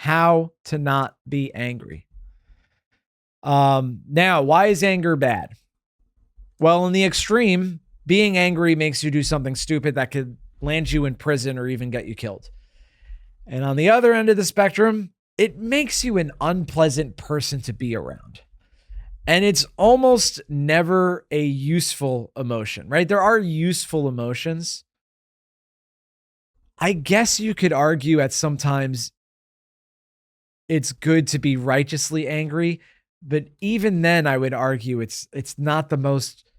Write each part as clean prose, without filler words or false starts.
how to not be angry. Now, why is anger bad? Well, in the extreme, being angry makes you do something stupid that could land you in prison or even get you killed. And on the other end of the spectrum, it makes you an unpleasant person to be around. And it's almost never a useful emotion, right? There are useful emotions. I guess you could argue at sometimes it's good to be righteously angry, but even then I would argue it's not the most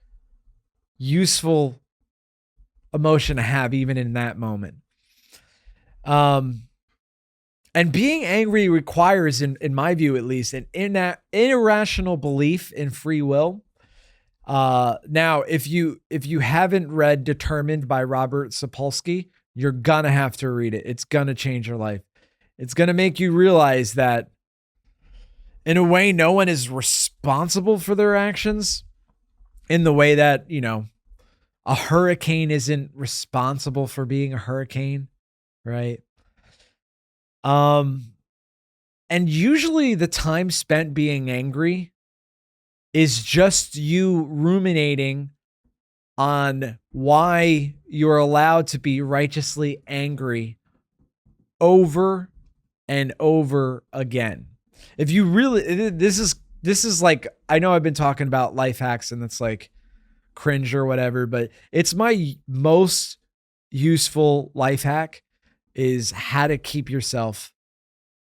useful emotion to have even in that moment. And being angry requires, in my view at least, an irrational belief in free will. Now, if you haven't read Determined by Robert Sapolsky, you're gonna have to read it. It's gonna change your life. It's gonna make you realize that in a way, no one is responsible for their actions in the way that, a hurricane isn't responsible for being a hurricane, right? And usually the time spent being angry is just you ruminating on why you're allowed to be righteously angry over and over again. If you really, this is like, I know I've been talking about life hacks and it's like cringe or whatever, but it's my most useful life hack is how to keep yourself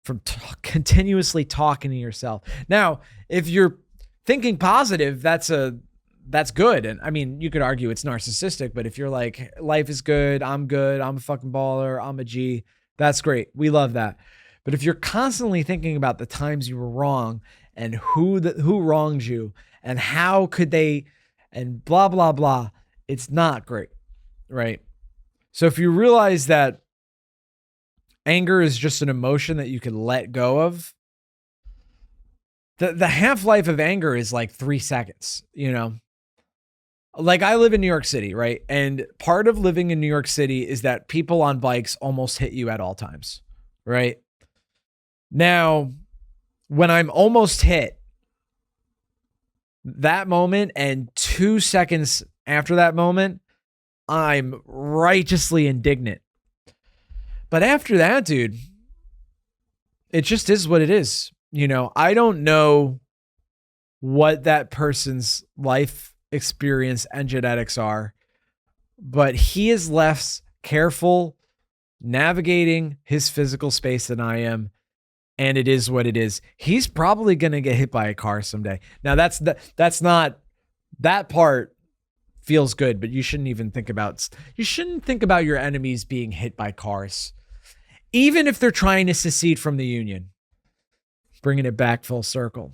from continuously talking to yourself. Now, if you're thinking positive, that's good. And I mean, you could argue it's narcissistic, but if you're like, life is good, I'm a fucking baller, I'm a G, that's great. We love that. But if you're constantly thinking about the times you were wrong and who wronged you and how could they and blah, blah, blah, it's not great, right? So if you realize that anger is just an emotion that you can let go of, the half-life of anger is like 3 seconds, Like I live in New York City, right? And part of living in New York City is that people on bikes almost hit you at all times, right? Now, when I'm almost hit, that moment and 2 seconds after that moment, I'm righteously indignant. But after that, dude, it just is what it is. I don't know what that person's life experience and genetics are, but he is less careful navigating his physical space than I am. And it is what it is. He's probably going to get hit by a car someday. Now that's not, that part feels good, but you shouldn't think about your enemies being hit by cars, even if they're trying to secede from the Union. Bringing it back full circle.